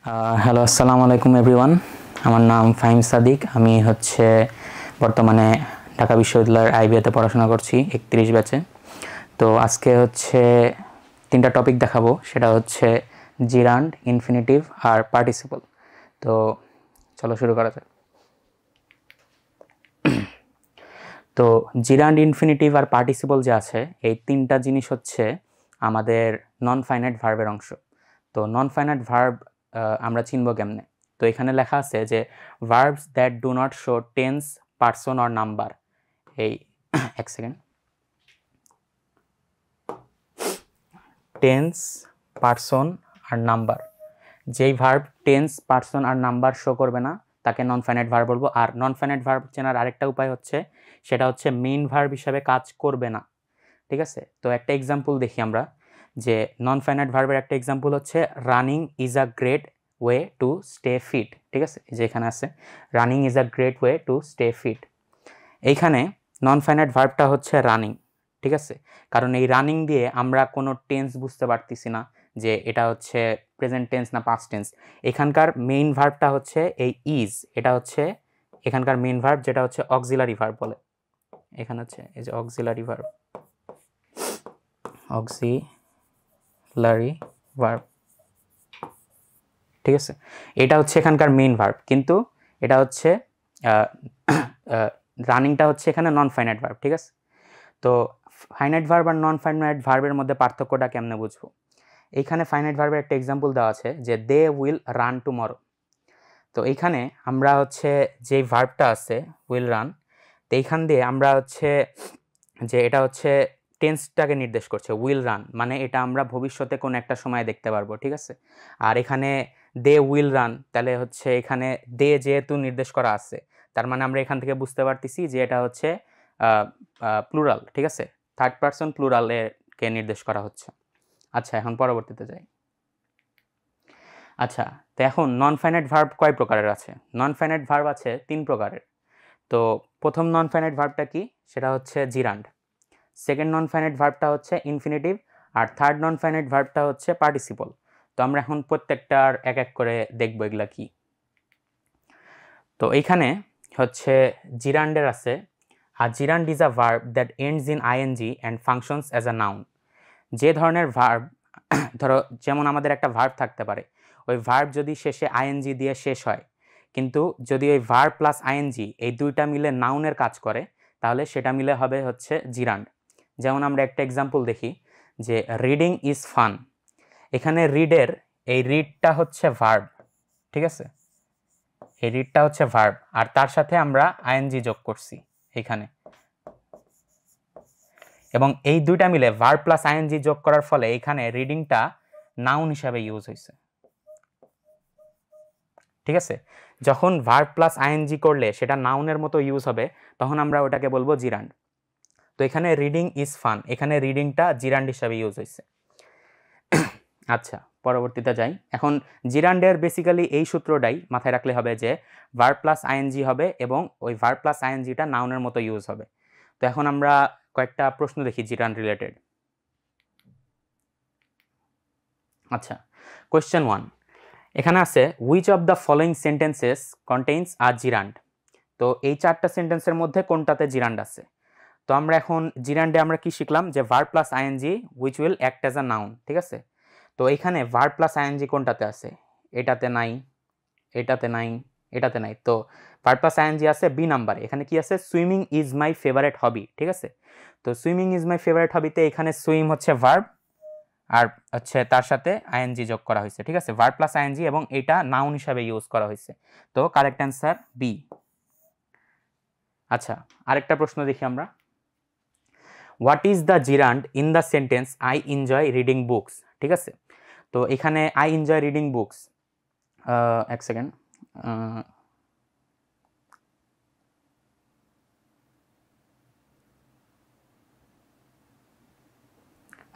Hello, আসসালামু আলাইকুম everyone. আমার নাম ফাহিম সাদিক। আমি বর্তমানে ঢাকা বিশ্ববিদ্যালয়ের আইবিএতে পড়াশোনা করছি 31 ব্যাচে। তো আজকে তিনটা টপিক দেখাবো, সেটা হচ্ছে জিরান্ড, ইনফিনিটিভ আর পার্টিসিপল। তো চলো শুরু করা যাক। তো জিরান্ড, ইনফিনিটিভ আর পার্টিসিপল যে আছে, এই তিনটা জিনিস হচ্ছে আমাদের নন ফাইনাইট ভার্বের অংশ। তো নন ফাইনাইট ভার্ব আমরা চিনব কেমনে? তো এখানে লেখা আছে যে verbs that do not show tense, person or number. এই এক সেকেন্ড, টেন্স, পার্সন আর নাম্বার। যেই ভার্ব টেন্স, পার্সন আর নাম্বার শো করবে না তাকে নন ফাইনাইট ভার্ব বলবো। আর নন ফাইনাইট ভার্ব চেনার আরেকটা উপায় হচ্ছে, সেটা হচ্ছে মেইন ভার্ব হিসাবে কাজ করবে না। ঠিক আছে? তো একটা এক্সাম্পল দেখি আমরা, যে নন ফাইনাইট ভার্বের একটা এক্সাম্পল হচ্ছে running is a great way to stay fit. ঠিক আছে, যে এখানে আছে running is a great way to stay fit. এইখানে নন ফাইনাইট ভার্বটা হচ্ছে রানিং। ঠিক আছে, কারণ এই রানিং দিয়ে আমরা কোনো টেন্স বুঝতে পারতেছি না যে এটা হচ্ছে প্রেজেন্ট টেন্স না পাস্ট টেন্স। এখানকার মেইন ভার্বটা হচ্ছে এই ইজ, এটা হচ্ছে এখানকার মেইন ভার্ব, যেটা হচ্ছে অক্সিলারি ভার্ব বলে। এখানে হচ্ছে এই যে অক্সিলারি ভার্ব, অক্সিলারি ভার্ব। ঠিক আছে, এটা হচ্ছে এখানকার মেইন ভার্ব, কিন্তু এটা হচ্ছে রানিংটা হচ্ছে এখানে নন ফাইনাইট ভার্ব। ঠিক আছে, তো ফাইনাইট ভার্ব আর নন ফাইনাইট ভার্বের মধ্যে পার্থক্যটা কেমনে বুঝবো? এইখানে ফাইনাইট ভার্বের একটা এক্সাম্পল দেওয়া আছে যে দে উইল রান টুমরো। তো এইখানে আমরা যে ভার্বটা আছে উইল রান, তো এইখান দিয়ে আমরা যে এটা টেন্সটাকে নির্দেশ করছে। উইল রান মানে এটা আমরা ভবিষ্যতে কোনো একটা সময় দেখতে পারবো। ঠিক আছে, আর এখানে দে উইল রান, তাহলে এখানে দে যেহেতু নির্দেশ করা আছে, তার মানে আমরা এখান থেকে বুঝতে পারতেছি যে এটা হচ্ছে প্লুরাল। ঠিক আছে, থার্ড পারসন প্লুরালকে নির্দেশ করা হচ্ছে। আচ্ছা, এখন পরবর্তীতে যাই। আচ্ছা, তো এখন নন ফাইনাইট ভার্ব কয় প্রকারের আছে? নন ফাইনাইট ভার্ব আছে 3 প্রকারের। তো প্রথম নন ফাইনাইট ভার্বটা কি? সেটা হচ্ছে জিরান্ড। সেকেন্ড নন ফাইনাইট ভার্বটা হচ্ছে ইনফিনিটিভ, আর থার্ড নন ফাইনাইট ভার্বটা হচ্ছে পার্টিসিপল। তো আমরা এখন প্রত্যেকটার এক এক করে দেখবো এগুলা কি। তো এইখানে জিরান্ডের আছে, আর gerund is a verb that ends in ING and functions as a noun. যে ধরনের ভার্ব, ধরো যেমন আমাদের একটা ভার্ব থাকতে পারে, ওই ভার্ব যদি শেষে আইএনজি দিয়ে শেষ হয়, কিন্তু যদি ওই ভার্ব প্লাস আইএনজি এই দুইটা মিলে নাউনের কাজ করে, তাহলে সেটা মিলে হবে জিরান্ড। যেমন আমরা একটা এক্সাম্পল দেখি, যে রিডিং ইজ ফান। এখানে রিডের এই রিডটা হচ্ছে ভার্ব। ঠিক আছে, এই রিডটা হচ্ছে ভার্ব, আর তার সাথে আমরা আইএনজি যোগ করছি এখানে, এবং এই দুইটা মিলে ভার্ব প্লাস আইএনজি যোগ করার ফলে এখানে রিডিংটা নাউন হিসাবে ইউজ হয়েছে। ঠিক আছে, যখন ভার্ব প্লাস আইএনজি করলে সেটা নাউনের মতো ইউজ হবে, তখন আমরা ওটাকে বলবো জিরান্ড। তো এখানে রিডিং ইজ ফান, এখানে রিডিংটা জিরান্ড হিসাবে ইউজ হয়েছে। আচ্ছা, পরবর্তীতে যাই। এখন জিরান্ডের বেসিক্যালি এই সূত্রটাই মাথায় রাখলে হবে যে ভার্ব প্লাস আইএনজি হবে এবং ওই ভার্ব প্লাস আইএনজিটা নাউনের মতো ইউজ হবে। তো এখন আমরা কয়েকটা প্রশ্ন দেখি জিরান্ড রিলেটেড। আচ্ছা, কোয়েশ্চেন 1 এখানে আছে, which of the following sentences contains আ জিরান্ড। তো এই 4টা সেন্টেন্সের মধ্যে কোনটাতে জিরান্ড আছে? তো আমরা এখন জিরান্ডে আমরা কি শিখলাম, যে verb plus ING which will act as a noun. ঠিক আছে, তো এইখানে ভার্ব প্লাস আইএনজি কোনটাতে আছে? এটাতে নাই, এটাতে নাই, এটাতে নাই। তো ভার্ব প্লাস আইএনজি আছে বি নাম্বারে। এখানে কি আছে? Swimming is my favourite hobby. ঠিক আছে, তো সুইমিং ইজ মাই ফেভারিট হবিতে এখানে সুইম হচ্ছে ভার্ব, আর তার সাথে আইএনজি যোগ করা হয়েছে। ঠিক আছে, ভার্ব প্লাস আইএনজি, এবং এটা নাউন হিসাবে ইউজ করা হয়েছে। তো কারেক্ট অ্যান্সার বি। আচ্ছা, আরেকটা প্রশ্ন দেখি আমরা। What is the gerund in the sentence I enjoy reading books? ঠিক আছে, তো এখানে আই এনজয় রিডিং বুকস, এক সেকেন্ড,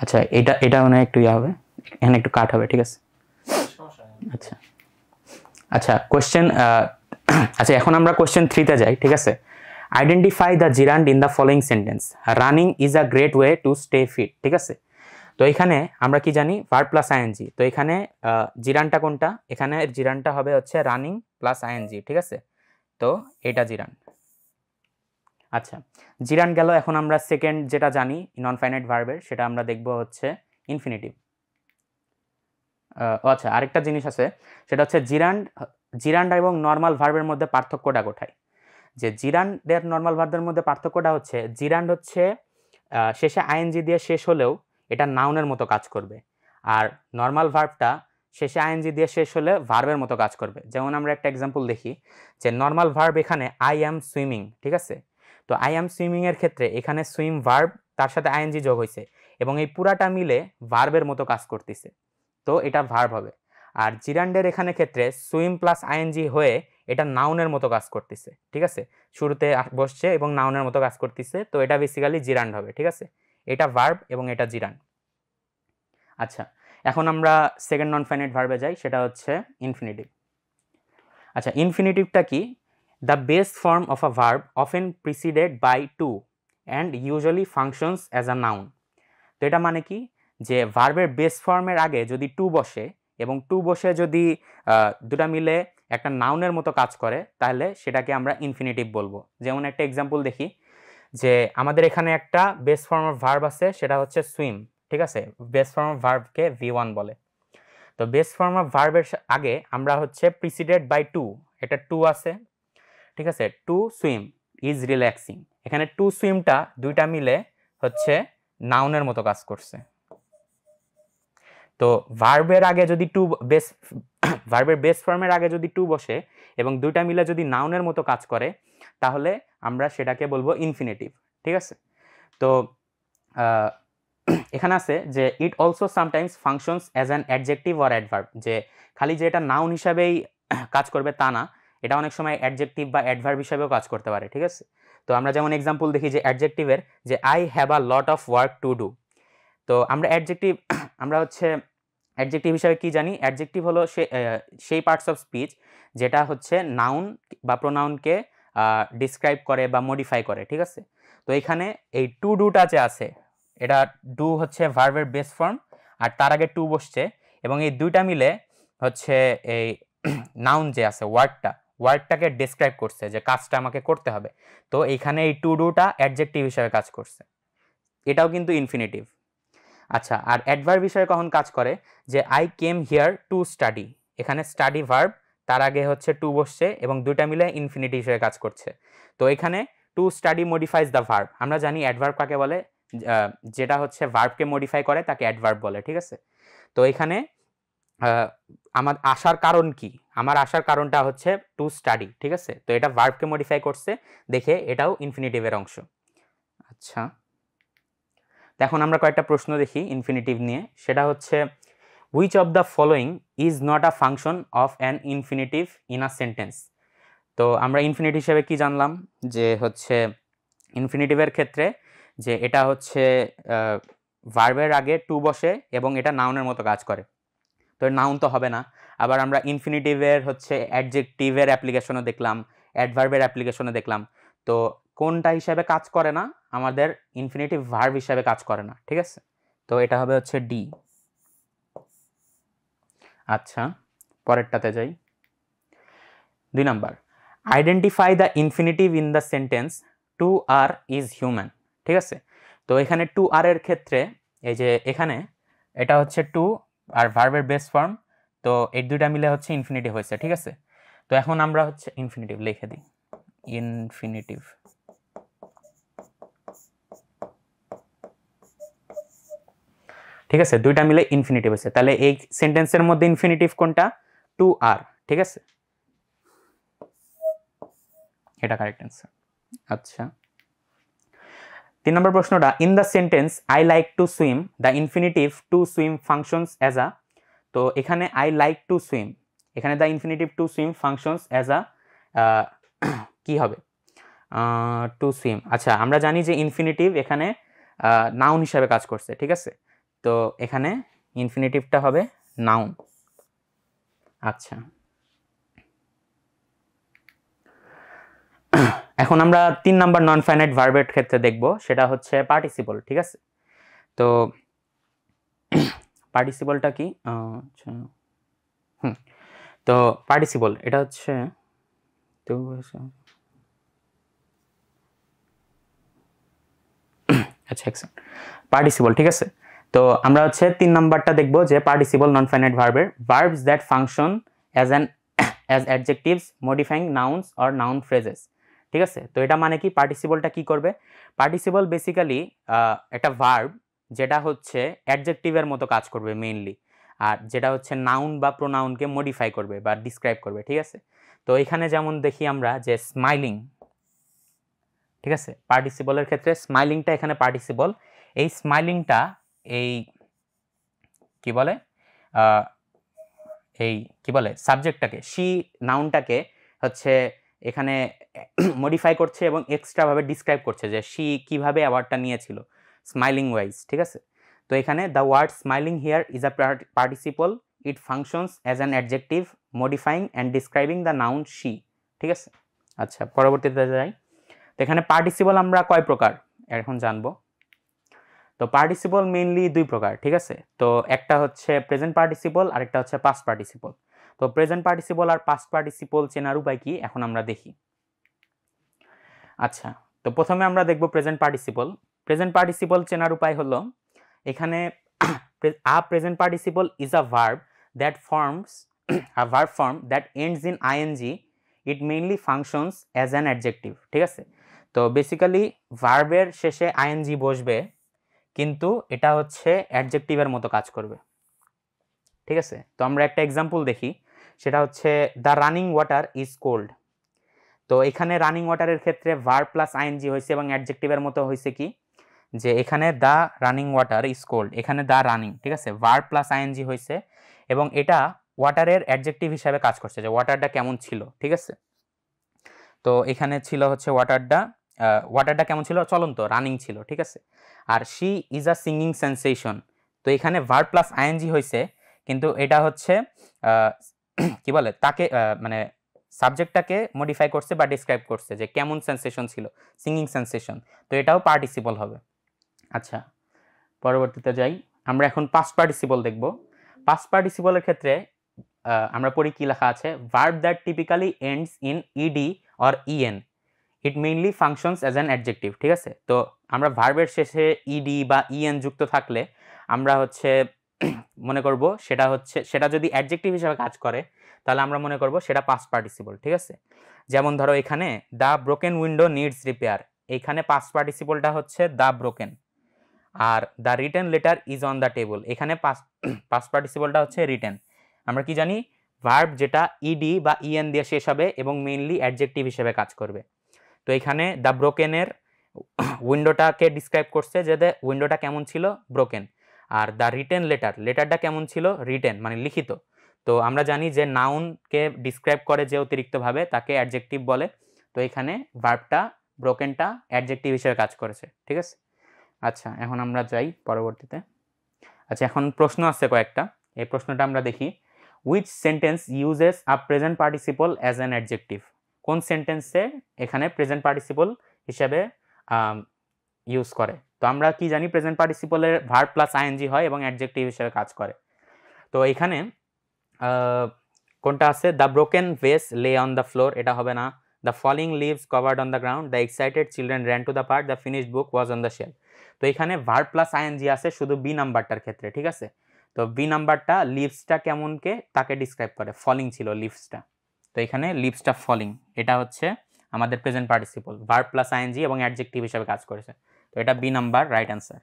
আচ্ছা এটা মানে একটু হবে, এখানে একটু কাট হবে। ঠিক আছে, আচ্ছা আচ্ছা কোয়েশ্চেন, আচ্ছা এখন আমরা কোয়েশ্চেন 3তে যাই। ঠিক আছে, identify the gerund in the following sentence. Running is a great way to stay fit. ঠিক আছে, তো তো এখানে আমরা কি জানি ভার্ব প্লাস আইএনজি। তো এখানে জিরানটা কোনটা, এখানে জিরানটা হবে হচ্ছে রানিং প্লাস আইএনজি, ঠিক আছে। তো এটা জিরান। আচ্ছা, জিরান গেল। এখন আমরা সেকেন্ড যেটা জানি নন ফাইনাইট ভার্বের, সেটা আমরা দেখব হচ্ছে ইনফিনিটিভ। আচ্ছা, আরেকটা জিনিস আছে, সেটা হচ্ছে জিরান্ড এবং নর্মাল ভার্বের মধ্যে পার্থক্যটা কোথায়। যে জিরান্ডের নর্মাল ভার্বের মধ্যে পার্থক্যটা হচ্ছে জিরান্ড হচ্ছে শেষে আইএনজি দিয়ে শেষ হলেও এটা নাউনের মতো কাজ করবে, আর নর্মাল ভার্বটা শেষে আইএনজি দিয়ে শেষ হলে ভার্বের মতো কাজ করবে। যেমন আমরা একটা এক্সাম্পল দেখি, যে নর্মাল ভার্ব এখানে আই অ্যাম সুইমিং, ঠিক আছে। তো আই অ্যাম সুইমিং এর ক্ষেত্রে এখানে সুইম ভার্ব, তার সাথে আইএনজি যোগ হয়েছে এবং এই পুরাটা মিলে ভার্বের মতো কাজ করতেছে, তো এটা ভার্ব হবে। আর জিরান্ডের এখানে ক্ষেত্রে সুইম প্লাস আইএনজি হয়ে এটা নাউনের মতো কাজ করতেছে, ঠিক আছে। শুরুতে বসছে এবং নাউনের মতো কাজ করতেছে, তো এটা বেসিক্যালি জিরান্ড হবে, ঠিক আছে। এটা ভার্ব এবং এটা জিরান্ড। আচ্ছা, এখন আমরা সেকেন্ড নন ফাইনাইট ভার্বে যাই, সেটা হচ্ছে ইনফিনিটিভ। আচ্ছা, ইনফিনিটিভটা কি? The base form of a verb often preceded by to and usually functions as a noun. তো এটা মানে কি, যে ভার্বের বেস ফর্মের আগে যদি টু বসে এবং টু বসে যদি দুটা মিলে একটা নাউনের মতো কাজ করে, তাহলে সেটাকে আমরা ইনফিনিটিভ বলবো। যেমন একটা এক্সাম্পল দেখি, যে আমাদের এখানে একটা বেস ফর্ম অফ ভার্ব আছে, সেটা হচ্ছে সুইম, ঠিক আছে। বেস ফর্ম অফ ভার্বকে V1 বলে। তো বেস ফর্ম অফ ভার্বের আগে আমরা হচ্ছে প্রিসিডেড বাই টু, এটা টু আছে, ঠিক আছে। টু সুইম ইজ রিল্যাক্সিং, এখানে টু সুইমটা দুইটা মিলে হচ্ছে নাউনের মতো কাজ করছে। তো ভার্বের আগে যদি টু বেস ভার্বের বেস ফর্মের আগে যদি টু বসে এবং দুইটা মিলে যদি নাউনের মতো কাজ করে, তাহলে আমরা সেটাকে বলবো ইনফিনিটিভ, ঠিক আছে। তো এখানে আছে যে it also sometimes functions as an adjective or adverb, যে খালি যে এটা নাউন হিসাবেই কাজ করবে তা না, এটা অনেক সময় অ্যাডজেক্টিভ বা অ্যাডভার্ব হিসাবেও কাজ করতে পারে, ঠিক আছে। তো আমরা যেমন এক্সাম্পল দেখি যে অ্যাডজেক্টিভের, যে I have a lot of work to do. তো আমরা অ্যাডজেক্টিভ আমরা হচ্ছে অ্যাডজেক্টিভ হিসাবে কি জানি, অ্যাডজেক্টিভ হলো সেই পার্টস অফ স্পিচ যেটা হচ্ছে নাউন বা প্রোনাউনকে ডিসক্রাইব করে বা মডিফাই করে, ঠিক আছে। তো এখানে এই টু ডুটা যে আছে, এটা ডু হচ্ছে ভার্বের বেস ফর্ম, আর তার আগে টু বসছে এবং এই দুইটা মিলে হচ্ছে এই নাউন যে আছে ওয়ার্ডটাকে ডিসক্রাইব করছে, যে কাজটা আমাকে করতে হবে। তো এইখানে এই টু ডুটা অ্যাডজেক্টিভ হিসাবে কাজ করছে, এটাও কিন্তু ইনফিনিটিভ। আচ্ছা, আর অ্যাডভার্ব বিষয়ে কখন কাজ করে, যে I came here to study, এখানে স্টাডি ভার্ব, তার আগে হচ্ছে টু বসছে এবং দুইটা মিলে ইনফিনিটিভ হিসেবে কাজ করছে। তো এখানে to study modifies the verb. আমরা জানি অ্যাডভার্ব কাকে বলে, যেটা হচ্ছে ভার্বকে মডিফাই করে তাকে অ্যাডভার্ব বলে, ঠিক আছে। তো এখানে আমার আসার কারণ কি, আমার আসার কারণটা হচ্ছে টু স্টাডি, ঠিক আছে। তো এটা ভার্বকে মডিফাই করছে দেখে এটাও ইনফিনিটিভের অংশ। আচ্ছা, এখন আমরা কয়েকটা প্রশ্ন দেখি ইনফিনিটিভ নিয়ে, সেটা হচ্ছে which of the following is not a function of an infinitive in a sentence. তো আমরা ইনফিনিটিভ হিসেবে কি জানলাম, যে হচ্ছে ইনফিনিটিভের ক্ষেত্রে যে এটা হচ্ছে ভার্বের আগে টু বসে এবং এটা নাউনের মতো কাজ করে, তো নাউন তো হবে না। আবার আমরা ইনফিনিটিভের হচ্ছে অ্যাডজেক্টিভের অ্যাপ্লিকেশনও দেখলাম, অ্যাডভার্বের অ্যাপ্লিকেশনও দেখলাম। তো কোনটা হিসাবে কাজ করে না, আমাদের ইনফিনিটিভ ভার্ব হিসাবে কাজ করে না, ঠিক আছে। তো এটা হবে হচ্ছে ডি। আচ্ছা, পরেরটাতে যাই। 2 number, identify the infinitive in the sentence to err is human, ঠিক আছে। তো এখানে টু আর এর ক্ষেত্রে এই যে এখানে এটা হচ্ছে টু আর ভার্বের বেস ফর্ম, তো এই দুইটা মিলে হচ্ছে ইনফিনিটিভ হয়েছে, ঠিক আছে। তো এখন আমরা হচ্ছে ইনফিনিটিভ লিখে দিই, ইনফিনিটিভ। ঠিক আছে, দুইটা মিলে ইনফিনিটিভ হয়েছে, তাহলে এই সেন্টেন্সের মধ্যে ইনফিনিটিভ কোনটা, টু আর, ঠিক আছে, এটা কারেক্ট অ্যান্সার। আচ্ছা, 3 নম্বর প্রশ্নটা, in the sentence I like to swim the infinitive to swim functions as আ। তো এখানে আই লাইক টু সুইম, এখানে the infinitive to swim functions as আ কি হবে, টু সুইম। আচ্ছা, আমরা জানি যে ইনফিনিটিভ এখানে নাউন হিসাবে কাজ করছে, ঠিক আছে। তো এখানে ইনফিনিটিভটা হবে নাউন। আচ্ছা, এখন আমরা 3 নাম্বার নন ফাইনাইট ভার্বের ক্ষেত্রে দেখব, সেটা হচ্ছে পার্টিসিপল, ঠিক আছে। তো পার্টিসিপলটা কি, আচ্ছা তো পার্টিসিপল এটা হচ্ছে তো আচ্ছা পার্টিসিপল, ঠিক আছে। তো আমরা হচ্ছে 3 নাম্বারটা দেখব যে পার্টিসিপল নন ফাইনাইট ভার্বের verbs that function as adjectives modifying nouns or noun phrases, ঠিক আছে। তো এটা মানে কি, পার্টিসিপলটা কি করবে, পার্টিসিপল বেসিক্যালি একটা ভার্ব যেটা হচ্ছে অ্যাডজেক্টিভের মতো কাজ করবে মেইনলি, আর যেটা হচ্ছে নাউন বা প্রোনাউনকে মডিফাই করবে বা ডিসক্রাইব করবে, ঠিক আছে। তো এখানে যেমন দেখি আমরা যে স্মাইলিং, ঠিক আছে, পার্টিসিপলের ক্ষেত্রে স্মাইলিংটা এখানে পার্টিসিপল। এই স্মাইলিংটা এই কি বলে এই কি বলে সাবজেক্টটাকে, শি নাউনটাকে হচ্ছে এখানে মডিফাই করছে এবং এক্সট্রাভাবে ডিসক্রাইব করছে যে শি কিভাবে অ্যাওয়ার্ডটা নিয়েছিল স্মাইলিং ওয়াইজ, ঠিক আছে। তো এখানে the word smiling here is a participle, it functions as an adjective modifying and describing the noun she, ঠিক আছে। আচ্ছা পরবর্তীতে যাই। তো এখানে পার্টিসিপল আমরা কয় প্রকার এখন জানবো। তো পার্টিসিপল মেইনলি 2 প্রকার, ঠিক আছে। তো একটা হচ্ছে প্রেজেন্ট পার্টিসিপল আর একটা হচ্ছে পাস্ট পার্টিসিপল। তো প্রেজেন্ট পার্টিসিপল আর পাস্ট পার্টিসিপল চেনার উপায় কি এখন আমরা দেখি। আচ্ছা, তো প্রথমে আমরা দেখব প্রেজেন্ট পার্টিসিপল। প্রেজেন্ট পার্টিসিপল চেনার উপায় হলো এখানে a present participle is a verb that forms a verb form that ends in ING, it mainly functions as an adjective, ঠিক আছে। তো বেসিক্যালি ভার্বের শেষে আইএনজি বসবে, কিন্তু এটা হচ্ছে অ্যাডজেক্টিভের মতো কাজ করবে, ঠিক আছে। তো আমরা একটা এক্সাম্পল দেখি, সেটা হচ্ছে the running water is cold. তো এখানে রানিং ওয়াটারের ক্ষেত্রে ভার্ব প্লাস আইএনজি হয়েছে এবং অ্যাডজেক্টিভের মতো হয়েছে কি, যে এখানে the running water is cold, এখানে দ্য রানিং, ঠিক আছে, ভার্ব প্লাস আইএনজি হয়েছে এবং এটা ওয়াটারের অ্যাডজেক্টিভ হিসাবে কাজ করছে যে ওয়াটারটা কেমন ছিল, ঠিক আছে। তো এখানে ছিল হচ্ছে ওয়াটারটা কেমন ছিল, চলন্ত, রানিং ছিল, ঠিক আছে। আর she is a singing sensation, তো এখানে ভার্ব প্লাস আইএনজি হয়েছে, কিন্তু এটা হচ্ছে কি বলে তাকে মানে সাবজেক্টটাকে মডিফাই করছে বা ডিসক্রাইব করছে যে কেমন সেন্সেশন ছিল, সিঙ্গিং সেন্সেশন, তো এটাও পার্টিসিপল হবে। আচ্ছা পরবর্তীতে যাই, আমরা এখন পাস্ট পার্টিসিপল দেখব। পাস্ট পার্টিসিপলের ক্ষেত্রে আমরা পড়ি কি লেখা আছে, verb that typically ends in ED or EN, it mainly functions as an adjective, ঠিক আছে। তো আমরা ভার্বের শেষে ইডি বা ইএন যুক্ত থাকলে আমরা হচ্ছে মনে করব সেটা যদি অ্যাডজেক্টিভ হিসেবে কাজ করে তাহলে আমরা মনে করব সেটা পাস্ট পার্টিসিপল, ঠিক আছে। যেমন ধরো এখানে the broken window needs repair, এইখানে পাস্ট পার্টিসিপলটা হচ্ছে the broken, are the written letter is on the table, এখানে পাস্ট পার্টিসিপলটা হচ্ছে রিটেন। আমরা কি জানি, ভার্ব যেটা ইডি বা ইএন দিয়ে শেষ হবে এবং মেইনলি অ্যাডজেক্টিভ হিসেবে কাজ করবে। তো এখানে দ্য ব্রোকেনের উইন্ডোটাকে ডিসক্রাইব করছে যে উইন্ডোটা কেমন ছিল, ব্রোকেন। আর দ্য রিটেন লেটারটা কেমন ছিল, রিটেন মানে লিখিত। তো আমরা জানি যে নাউনকে ডিসক্রাইব করে যে অতিরিক্তভাবে তাকে অ্যাডজেক্টিভ বলে, তো এখানে ভার্বটা ব্রোকেনটা অ্যাডজেক্টিভ হিসেবে কাজ করেছে, ঠিক আছে। আচ্ছা এখন আমরা যাই পরবর্তীতে। আচ্ছা এখন প্রশ্ন আছে কয়েকটা, এই প্রশ্নটা আমরা দেখি। Which sentence uses a present participle as an adjective, কোন সেন্টেন্সে এখানে প্রেজেন্ট পার্টিসিপল হিসেবে ইউজ করে। তো আমরা কি জানি, প্রেজেন্ট পার্টিসিপলের ভার্ব প্লাস আইএনজি হয় এবং অ্যাডজেক্টিভ হিসেবে কাজ করে। তো এখানে কোনটা আছে, the broken ভেস lay on the floor, এটা হবে না। The falling leaves covered on the ground, the excited children ran to the park, the finished book was on the shelf. তো এখানে ভার্ব প্লাস আইএনজি আছে শুধু বি নাম্বারটার ক্ষেত্রে, ঠিক আছে। তো বি নাম্বারটা লিভসটা কেমনকে তাকে ডিসক্রাইব করে, ফলিং ছিল লিভসটা, তো এখানে লিভসটা ফলিং, এটা হচ্ছে আমাদের present participle, verb plus ING এবং অ্যাডজেক্টিভ হিসেবে কাজ করেছে, তো এটা বি নাম্বার রাইট অ্যান্সার।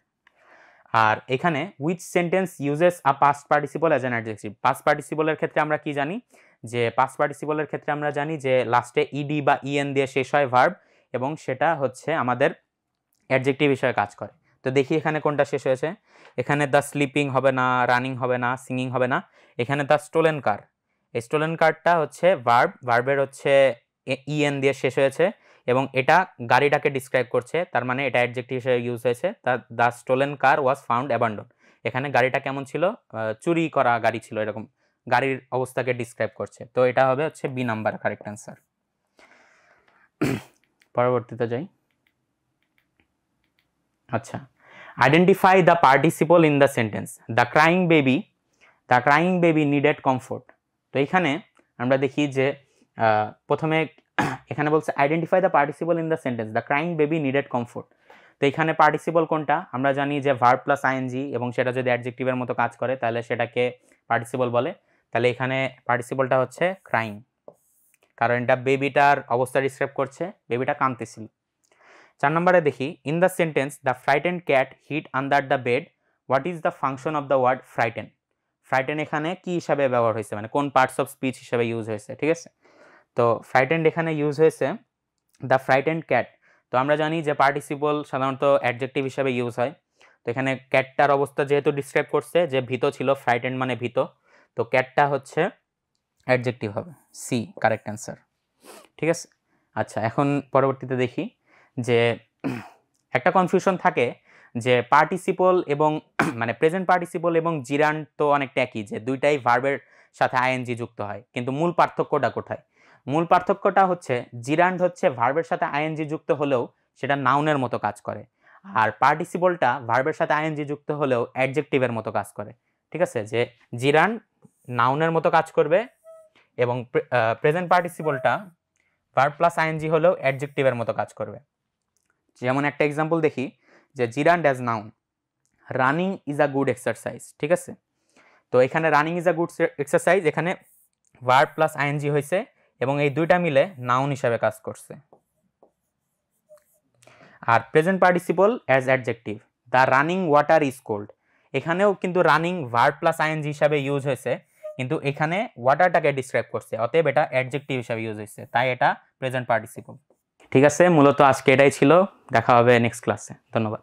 আর এখানে which sentence uses a past participle as an adjective, past পার্টিসিপলের ক্ষেত্রে আমরা কি জানি, যে পাস্ট পার্টিসিপলের ক্ষেত্রে আমরা জানি যে লাস্টে ইডি বা ইএন দিয়ে শেষ হয় ভার্ব এবং সেটা হচ্ছে আমাদের অ্যাডজেক্টিভ হিসেবে কাজ করে। তো দেখি এখানে কোনটা শেষ হয়েছে, এখানে দ্য স্লিপিং হবে না, রানিং হবে না, সিঙ্গিং হবে না, এখানে দ্য স্টোলেন কার, এই স্টোলেন কারটা হচ্ছে ভার্বের হচ্ছে ইএন দিয়ে শেষ হয়েছে এবং এটা গাড়িটাকে ডিসক্রাইব করছে, তার মানে এটা অ্যাডজেক্টিভ হিসেবে ইউজ হয়েছে। The stolen car was found abandon, এখানে গাড়িটা কেমন ছিল, চুরি করা গাড়ি ছিল, এরকম গাড়ির অবস্থাকে ডিসক্রাইব করছে, তো এটা হবে হচ্ছে বি নাম্বার কারেক্ট অ্যান্সার। পরবর্তীতে যাই। আচ্ছা identify the participle in the sentence. The crying baby needed comfort. তো এখানে আমরা দেখি যে প্রথমে এখানে বলছে identify the participle in the sentence, the crying baby needed comfort. তো এখানে পার্টিসিপল কোনটা? আমরা জানি যে ভার্ব প্লাস আইএনজি, এবং সেটা যদি অ্যাডজেক্টিভের মতো কাজ করে তাহলে সেটাকে পার্টিসিপল বলে। তাহলে এখানে পার্টিসিপলটা হচ্ছে ক্রাইং, কারণ এটা বেবিটার অবস্থা ডিসক্রাইব করছে, বেবিটা কাঁদতেছিল। 4 নম্বরে দেখি, in the sentence the frightened cat hid under the bed, what is the function of the word frighten? Frighten এখানে কি হিসাবে ব্যবহার হয়েছে, মানে কোন পার্টস অফ স্পিচ হিসাবে ইউজ হয়েছে, ঠিক আছে? তো ফ্রাইটেন্ড এখানে ইউজ হয়েছে দ্য ফ্রাইটেন্ড ক্যাট। তো আমরা জানি যে পার্টিসিপল সাধারণত অ্যাডজেক্টিভ হিসাবে ইউজ হয়। তো এখানে ক্যাটটার অবস্থা যেহেতু ডিসক্রাইব করছে যে ভীত ছিল, ফ্রাইটেন্ড মানে ভীত, তো ক্যাটটা হচ্ছে অ্যাডজেক্টিভ হবে, সি কারেক্ট অ্যান্সার, ঠিক আছে? আচ্ছা, এখন পরবর্তীতে দেখি যে একটা কনফিউশন থাকে যে পার্টিসিপল এবং মানে প্রেজেন্ট পার্টিসিপল এবং জিরান্ড তো অনেকটা একই, যে দুইটাই ভার্বের সাথে আইএনজি যুক্ত হয়, কিন্তু মূল পার্থক্যটা কোথায়? মূল পার্থক্যটা হচ্ছে জিরান্ড হচ্ছে ভার্বের সাথে আইএনজি যুক্ত হলেও সেটা নাউনের মতো কাজ করে, আর পার্টিসিপলটা ভার্বের সাথে আইএনজি যুক্ত হলেও অ্যাডজেক্টিভের মতো কাজ করে, ঠিক আছে? যে জিরান্ড নাউনের মতো কাজ করবে এবং প্রেজেন্ট পার্টিসিপলটা ভার্ব প্লাস আইএনজি হলেও অ্যাডজেক্টিভের মতো কাজ করবে। যেমন একটা এক্সাম্পল দেখি, যে gerund as noun, running is a good exercise, ঠিক আছে? তো এখানে running is a good exercise, এখানে ভার্ব প্লাস আইএনজি হয়েছে এবং এই দুইটা মিলে নাউন হিসাবে কাজ করছে। আর present participle as adjective, the running water is cold, এখানেও কিন্তু রানিং ভার্ব প্লাস আইএনজি হিসাবে ইউজ হয়েছে, কিন্তু এখানে ওয়াটারটাকে ডিসক্রাইব করছে, অতএব এটা অ্যাডজেক্টিভ হিসাবে ইউজ হয়েছে, তাই এটা প্রেজেন্ট পার্টিসিপল। ঠিক আছে, মূলত আজকে এটাই ছিল, দেখা হবে নেক্সট ক্লাসে, ধন্যবাদ।